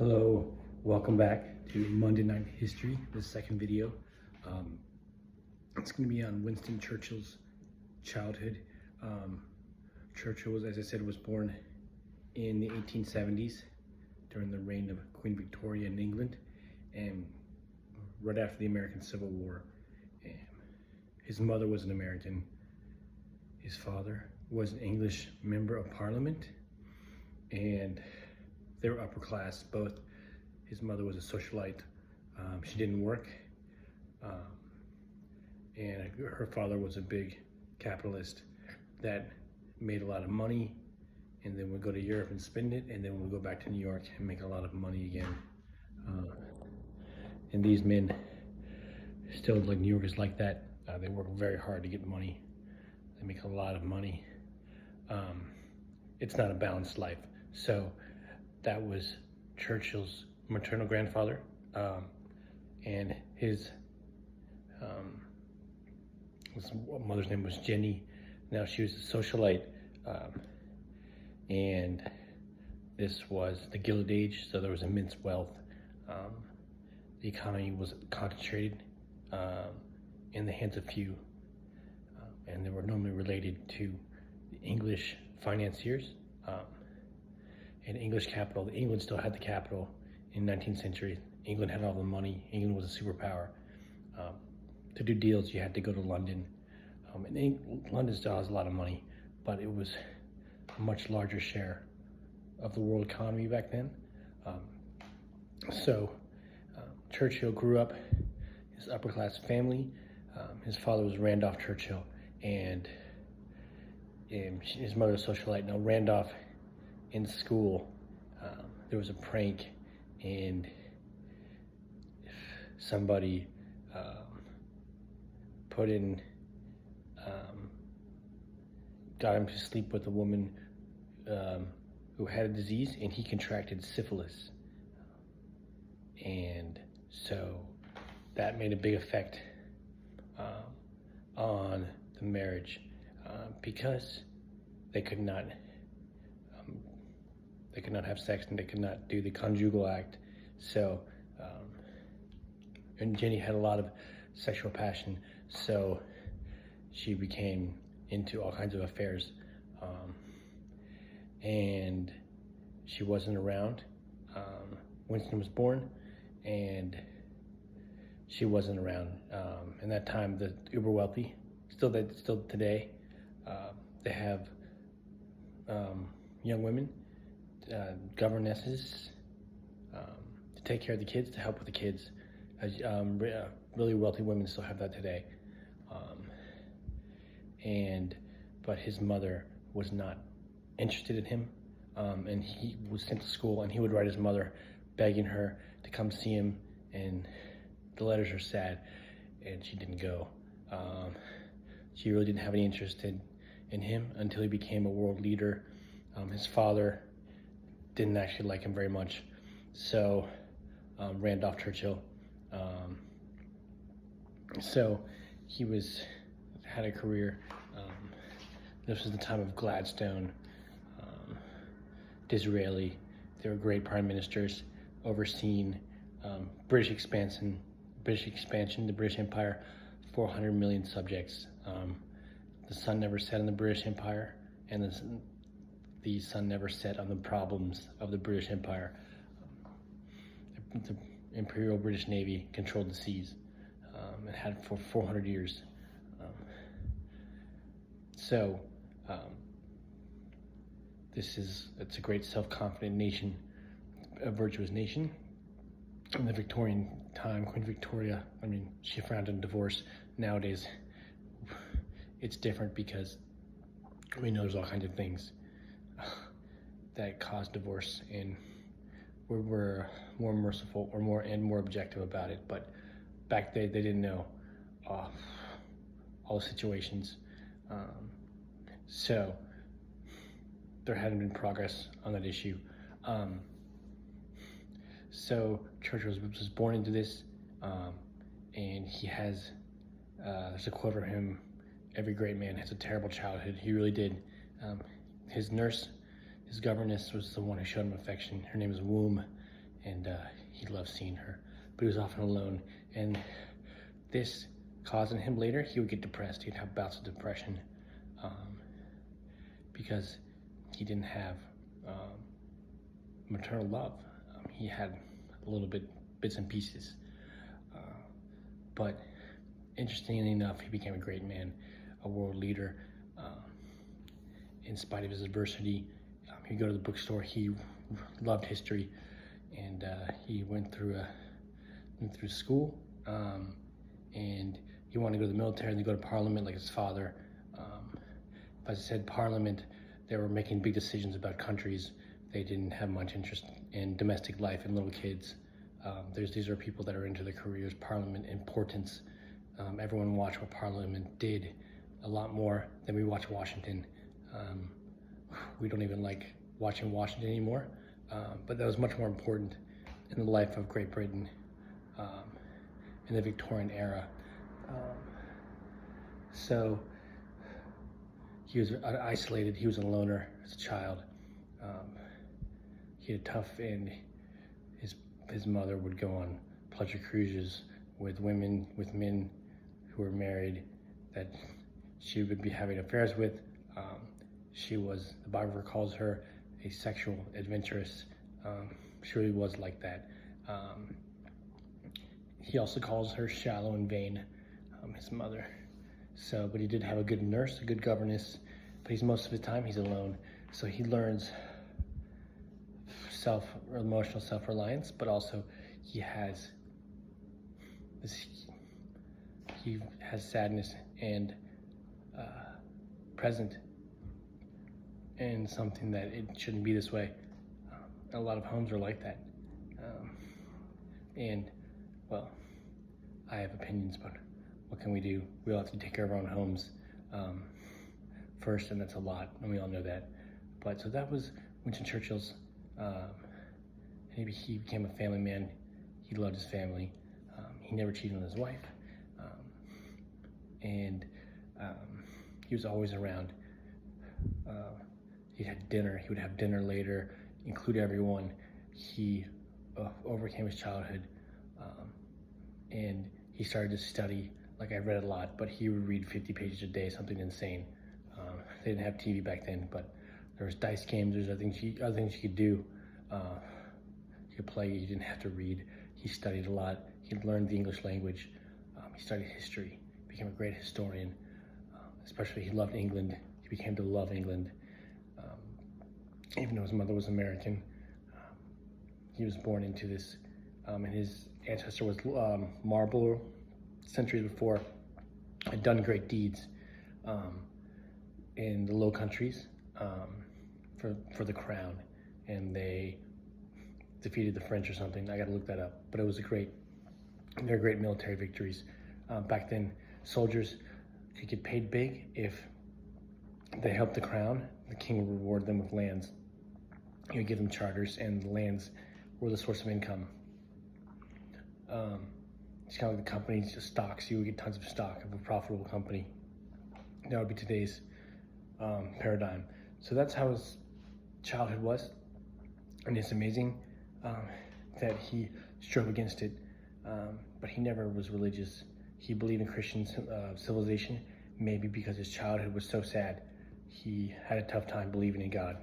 Hello, welcome back to Monday Night History, the second video. It's going to be on Winston Churchill's childhood. Churchill was, as I said, was born in the 1870s during the reign of Queen Victoria in England, and right after the American Civil War. His mother was an American. His father was an English member of Parliament, and they were upper class, both. His mother was a socialite. She didn't work. And her father was a big capitalist that made a lot of money and then would go to Europe and spend it, and then would go back to New York and make a lot of money again. And these men, still, like New York is like that. They work very hard to get money. They make a lot of money. It's not a balanced life. So that was Churchill's maternal grandfather, and his mother's name was Jenny. Now, she was a socialite, and this was the Gilded Age, so there was immense wealth. The economy was concentrated in the hands of few, and they were normally related to the English financiers. And English capital. England still had the capital in the 19th century. England had all the money. England was a superpower. To do deals, you had to go to London. And London still has a lot of money, but it was a much larger share of the world economy back then. Churchill grew up in his upper class family. His father was Randolph Churchill, and his mother was a socialite. Now, Randolph, in school, there was a prank, and somebody got him to sleep with a woman who had a disease, and he contracted syphilis. And so that made a big effect on the marriage, because they could not have sex, and they could not do the conjugal act. So, and Jenny had a lot of sexual passion, so she became into all kinds of affairs, and she wasn't around. Winston was born, and she wasn't around. In that time, the uber wealthy, still today, they have young women, governesses, to take care of the kids, to help with the kids. Really wealthy women still have that today. But his mother was not interested in him, and he was sent to school, and he would write his mother begging her to come see him, and the letters are sad, and she didn't go. She really didn't have any interest in him until he became a world leader. His father didn't actually like him very much, so Randolph Churchill. So he had a career. This was the time of Gladstone, Disraeli. They were great prime ministers, overseeing British expansion, the British Empire, 400 million subjects. The sun never set on the British Empire, and the sun never set on the problems of the British Empire. The Imperial British Navy controlled the seas. It had for 400 years. It's a great self-confident nation, a virtuous nation. In the Victorian time, Queen Victoria, she frowned on divorce. Nowadays, it's different, because we know there's all kinds of things that cause divorce, and we're more merciful or more objective about it. But back then, they didn't know all the situations. So there hadn't been progress on that issue. So Churchill was born into this, and he has, there's a quote from him: "Every great man has a terrible childhood." He really did. His nurse, his governess, was the one who showed him affection. Her name is Womb, and he loved seeing her, but he was often alone, and this caused in him later, he would get depressed. He'd have bouts of depression because he didn't have maternal love. He had a little bits and pieces, but interestingly enough, he became a great man, a world leader. In spite of his adversity, he'd go to the bookstore. He loved history, and he went through school, and he wanted to go to the military and then go to Parliament like his father. As I said, Parliament, they were making big decisions about countries. They didn't have much interest in domestic life and little kids. These are people that are into their careers. Parliament importance. Everyone watched what Parliament did a lot more than we watch Washington. We don't even like watching Washington anymore, but that was much more important in the life of Great Britain in the Victorian era. So he was isolated. He was a loner as a child. He had tough, and his mother would go on pleasure cruises with men who were married that she would be having affairs with. She was, the biographer calls her a sexual adventuress. She really was like that. He also calls her shallow and vain, his mother. So, but he did have a good nurse, a good governess, but most of the time he's alone. So he learns emotional self-reliance, but also he has sadness and present, and something that it shouldn't be this way. A lot of homes are like that. And, well, I have opinions, but what can we do? We all have to take care of our own homes first, and that's a lot, and we all know that. But so that was Winston Churchill's, maybe he became a family man. He loved his family. He never cheated on his wife. And he was always around. He had dinner. He would have dinner later, include everyone. He overcame his childhood, and he started to study. Like, I read a lot, but he would read 50 pages a day, something insane. They didn't have TV back then, but there was dice games. There's other things you could do. You could play. You didn't have to read. He studied a lot. He learned the English language. He studied history. Became a great historian. Especially, he loved England. He became to love England. Even though his mother was American, he was born into this, and his ancestor was Marlborough, centuries before, had done great deeds in the Low Countries for the crown, and they defeated the French or something. I got to look that up, but it was they're great military victories. Back then, soldiers could get paid big if they helped the crown. The king would reward them with lands. He would give them charters, and the lands were the source of income. It's kind of like the companies, just stocks. You would get tons of stock of a profitable company. That would be today's paradigm. So that's how his childhood was, and it's amazing that he strove against it, but he never was religious. He believed in Christian civilization, maybe because his childhood was so sad. He had a tough time believing in God.